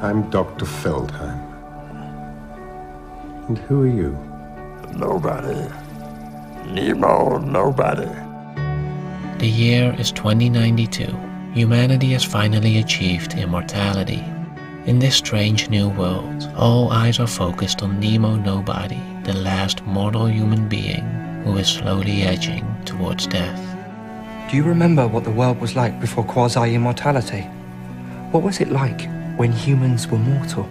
I'm Dr. Feldheim. And who are you? Nobody. Nemo, nobody. The year is 2092. Humanity has finally achieved immortality. In this strange new world, all eyes are focused on Nemo Nobody, the last mortal human being who is slowly edging towards death. Do you remember what the world was like before quasi-immortality? What was it like when humans were mortal?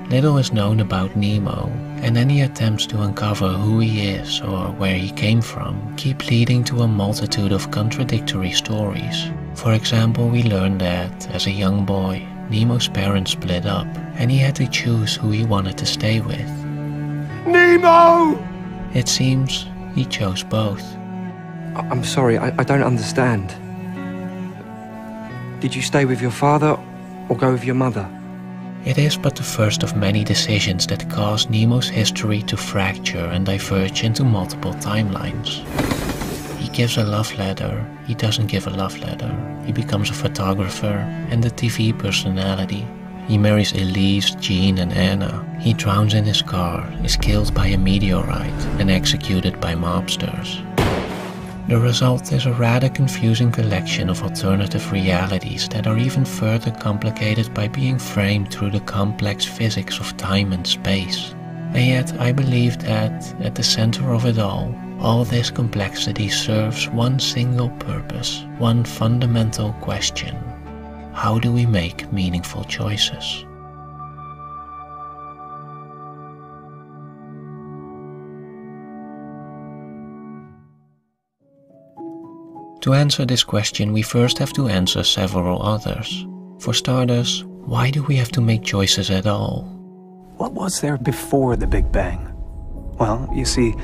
Little is known about Nemo, and any attempts to uncover who he is or where he came from keep leading to a multitude of contradictory stories. For example, we learn that, as a young boy, Nemo's parents split up, and he had to choose who he wanted to stay with. Nemo! It seems he chose both. I'm sorry, I don't understand. Did you stay with your father or go with your mother? It is but the first of many decisions that cause Nemo's history to fracture and diverge into multiple timelines. He gives a love letter, he doesn't give a love letter. He becomes a photographer and a TV personality. He marries Elise, Jean and Anna. He drowns in his car, is killed by a meteorite and executed by mobsters. The result is a rather confusing collection of alternative realities that are even further complicated by being framed through the complex physics of time and space. And yet I believe that, at the center of it all this complexity serves one single purpose, one fundamental question. How do we make meaningful choices? To answer this question, we first have to answer several others. For starters, why do we have to make choices at all? What was there before the Big Bang? Well, you see,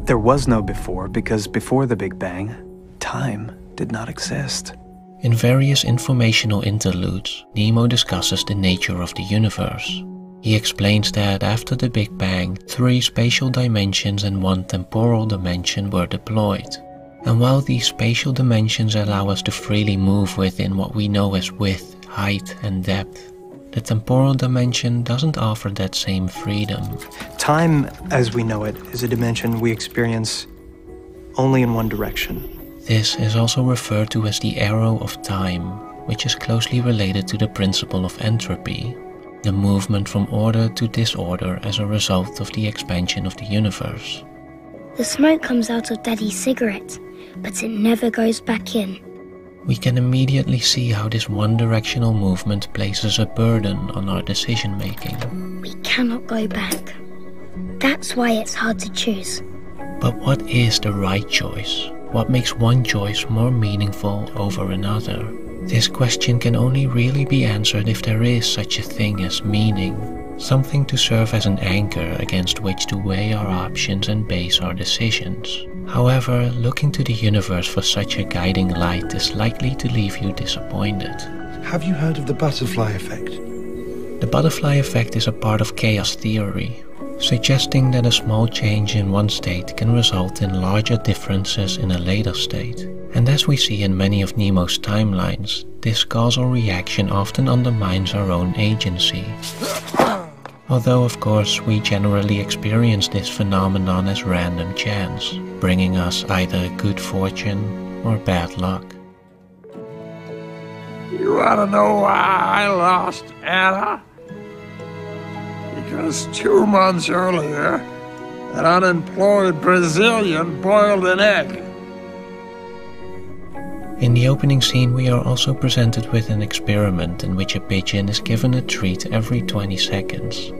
there was no before because before the Big Bang, time did not exist. In various informational interludes, Nemo discusses the nature of the universe. He explains that after the Big Bang, 3 spatial dimensions and 1 temporal dimension were deployed. And while these spatial dimensions allow us to freely move within what we know as width, height and depth, the temporal dimension doesn't offer that same freedom. Time, as we know it, is a dimension we experience only in one direction. This is also referred to as the arrow of time, which is closely related to the principle of entropy, the movement from order to disorder as a result of the expansion of the universe. The smoke comes out of Daddy's cigarette, but it never goes back in. We can immediately see how this one-directional movement places a burden on our decision-making. We cannot go back. That's why it's hard to choose. But what is the right choice? What makes one choice more meaningful over another? This question can only really be answered if there is such a thing as meaning, something to serve as an anchor against which to weigh our options and base our decisions. However, looking to the universe for such a guiding light is likely to leave you disappointed. Have you heard of the butterfly effect? The butterfly effect is a part of chaos theory, suggesting that a small change in one state can result in larger differences in a later state. And as we see in many of Nemo's timelines, this causal reaction often undermines our own agency. Although of course we generally experience this phenomenon as random chance, bringing us either good fortune or bad luck. You wanna know why I lost Anna? Because 2 months earlier, an unemployed Brazilian boiled an egg. In the opening scene we are also presented with an experiment in which a pigeon is given a treat every 20 seconds.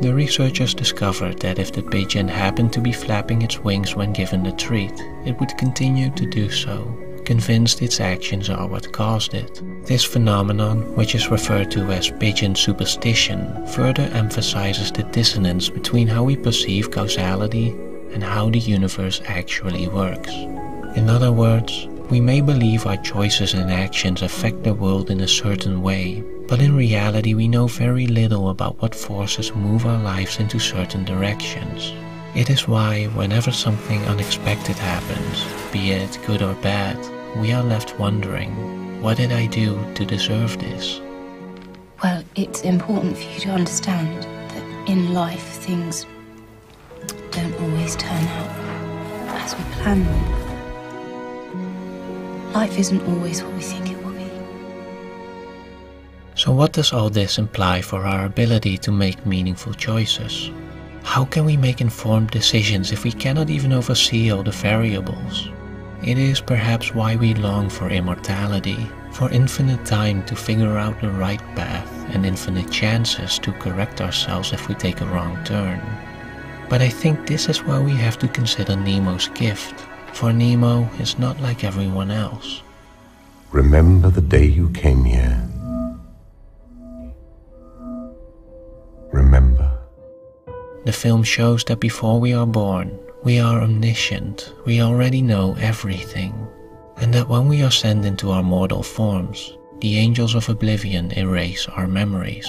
The researchers discovered that if the pigeon happened to be flapping its wings when given the treat, it would continue to do so, convinced its actions are what caused it. This phenomenon, which is referred to as pigeon superstition, further emphasizes the dissonance between how we perceive causality and how the universe actually works. In other words, we may believe our choices and actions affect the world in a certain way, but in reality we know very little about what forces move our lives into certain directions. It is why, whenever something unexpected happens, be it good or bad, we are left wondering, what did I do to deserve this? Well, it's important for you to understand that in life things don't always turn out as we plan them. Life isn't always what we think it will be. So what does all this imply for our ability to make meaningful choices? How can we make informed decisions if we cannot even oversee all the variables? It is perhaps why we long for immortality, for infinite time to figure out the right path and infinite chances to correct ourselves if we take a wrong turn. But I think this is why we have to consider Nemo's gift, for Nemo is not like everyone else. Remember the day you came here. Remember. The film shows that before we are born, we are omniscient, we already know everything, and that when we are sent into our mortal forms, the angels of oblivion erase our memories.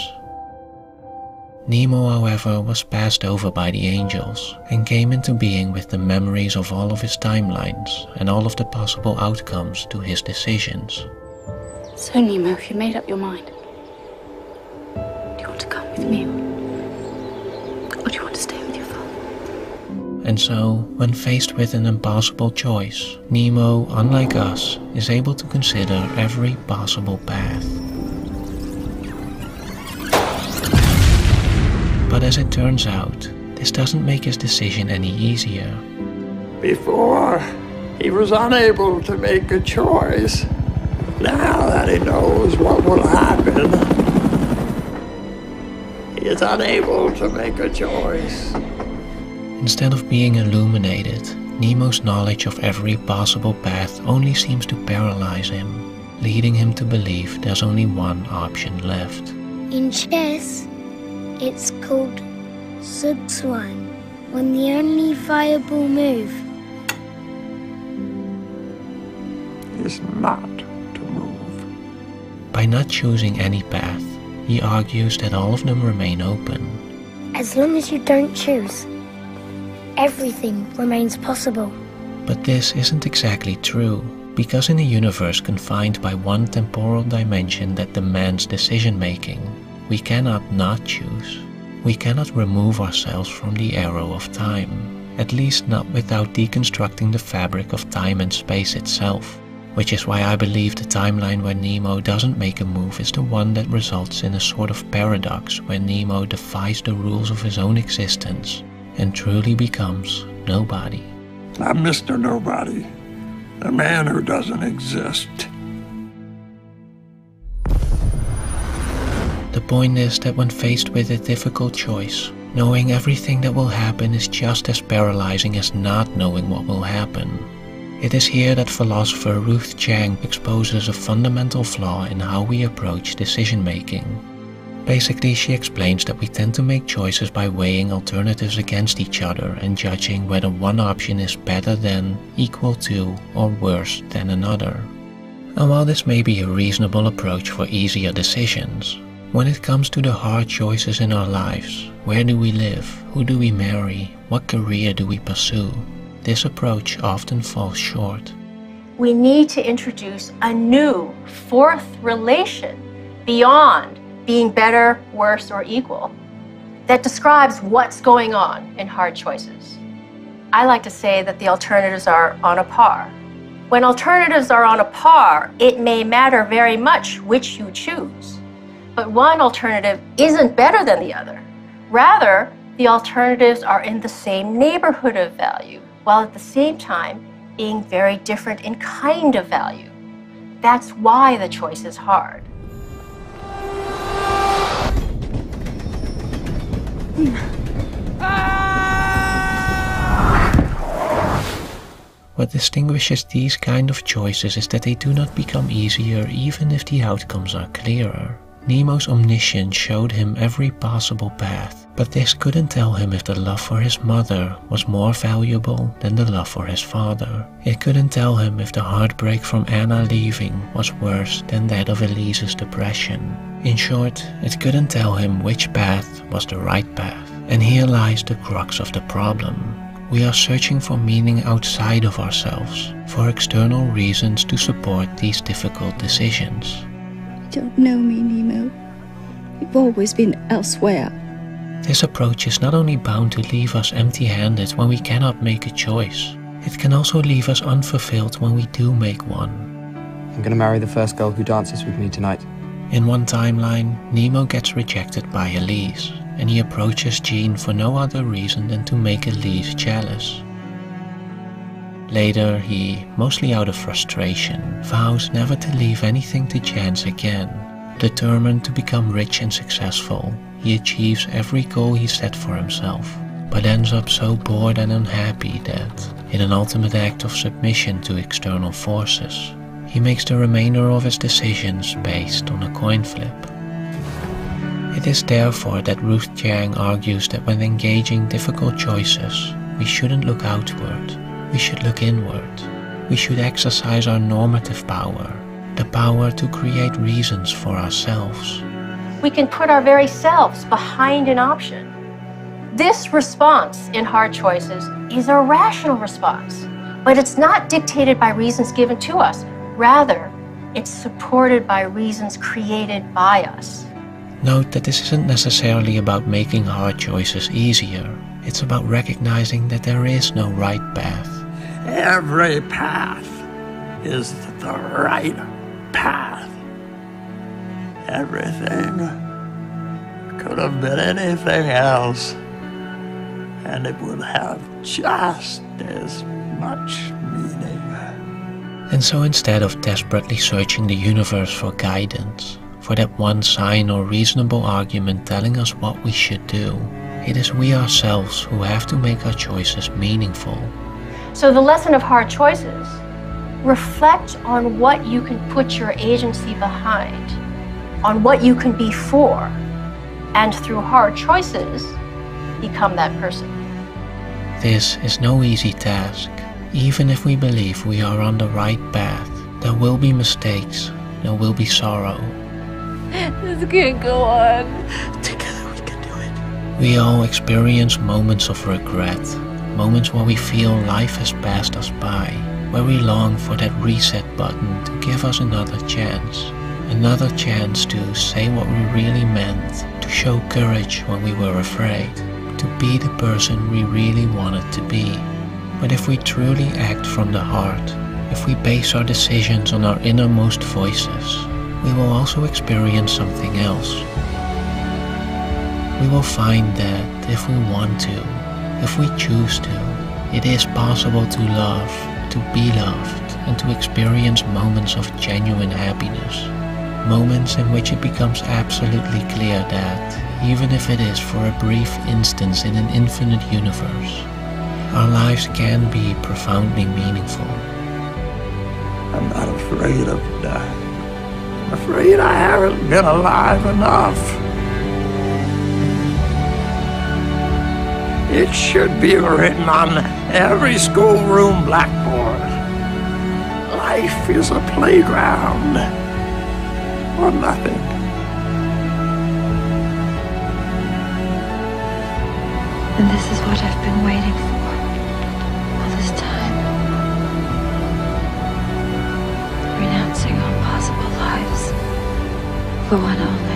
Nemo, however, was passed over by the angels and came into being with the memories of all of his timelines and all of the possible outcomes to his decisions. So, Nemo, have you made up your mind? Do you want to come with me? Or do you want to stay with your father? And so, when faced with an impossible choice, Nemo, unlike us, is able to consider every possible path. But as it turns out, this doesn't make his decision any easier. Before, he was unable to make a choice. Now that he knows what will happen, he is unable to make a choice. Instead of being illuminated, Nemo's knowledge of every possible path only seems to paralyze him, leading him to believe there's only one option left. In chess, it's called choix, when the only viable move is not to move. By not choosing any path, he argues that all of them remain open. As long as you don't choose, everything remains possible. But this isn't exactly true, because in a universe confined by one temporal dimension that demands decision-making, we cannot not choose. We cannot remove ourselves from the arrow of time, at least not without deconstructing the fabric of time and space itself, which is why I believe the timeline where Nemo doesn't make a move is the one that results in a sort of paradox where Nemo defies the rules of his own existence and truly becomes nobody. I'm Mr. Nobody, the man who doesn't exist. The point is that when faced with a difficult choice, knowing everything that will happen is just as paralyzing as not knowing what will happen. It is here that philosopher Ruth Chang exposes a fundamental flaw in how we approach decision-making. Basically, she explains that we tend to make choices by weighing alternatives against each other and judging whether one option is better than, equal to, or worse than another. And while this may be a reasonable approach for easier decisions, when it comes to the hard choices in our lives, where do we live, who do we marry, what career do we pursue, this approach often falls short. We need to introduce a new fourth relation beyond being better, worse, or equal that describes what's going on in hard choices. I like to say that the alternatives are on a par. When alternatives are on a par, it may matter very much which you choose. But one alternative isn't better than the other. Rather, the alternatives are in the same neighborhood of value, while at the same time being very different in kind of value. That's why the choice is hard. What distinguishes these kind of choices is that they do not become easier even if the outcomes are clearer. Nemo's omniscience showed him every possible path, but this couldn't tell him if the love for his mother was more valuable than the love for his father. It couldn't tell him if the heartbreak from Anna leaving was worse than that of Elise's depression. In short, it couldn't tell him which path was the right path. And here lies the crux of the problem. We are searching for meaning outside of ourselves, for external reasons to support these difficult decisions. You don't know me, Nemo. You've always been elsewhere. This approach is not only bound to leave us empty-handed when we cannot make a choice, it can also leave us unfulfilled when we do make one. I'm gonna marry the first girl who dances with me tonight. In one timeline, Nemo gets rejected by Elise, and he approaches Jean for no other reason than to make Elise jealous. Later, he, mostly out of frustration, vows never to leave anything to chance again. Determined to become rich and successful, he achieves every goal he set for himself, but ends up so bored and unhappy that, in an ultimate act of submission to external forces, he makes the remainder of his decisions based on a coin flip. It is therefore that Ruth Chang argues that when engaging difficult choices, we shouldn't look outward. We should look inward. We should exercise our normative power, the power to create reasons for ourselves. We can put our very selves behind an option. This response in hard choices is a rational response, but it's not dictated by reasons given to us. Rather, it's supported by reasons created by us. Note that this isn't necessarily about making hard choices easier. It's about recognizing that there is no right path. Every path is the right path. Everything could have been anything else, and it would have just as much meaning. And so instead of desperately searching the universe for guidance, for that one sign or reasonable argument telling us what we should do, it is we ourselves who have to make our choices meaningful. So the lesson of hard choices: reflect on what you can put your agency behind, on what you can be for, and through hard choices, become that person. This is no easy task. Even if we believe we are on the right path, there will be mistakes, there will be sorrow. This can't go on. Together we can do it. We all experience moments of regret, moments where we feel life has passed us by, where we long for that reset button to give us another chance to say what we really meant, to show courage when we were afraid, to be the person we really wanted to be. But if we truly act from the heart, if we base our decisions on our innermost voices, we will also experience something else. We will find that if we want to, if we choose to, it is possible to love, to be loved, and to experience moments of genuine happiness. Moments in which it becomes absolutely clear that, even if it is for a brief instance in an infinite universe, our lives can be profoundly meaningful. I'm not afraid of death. I'm afraid I haven't been alive enough. It should be written on every schoolroom blackboard. Life is a playground, or nothing. And this is what I've been waiting for all this time. Renouncing all possible lives for one only.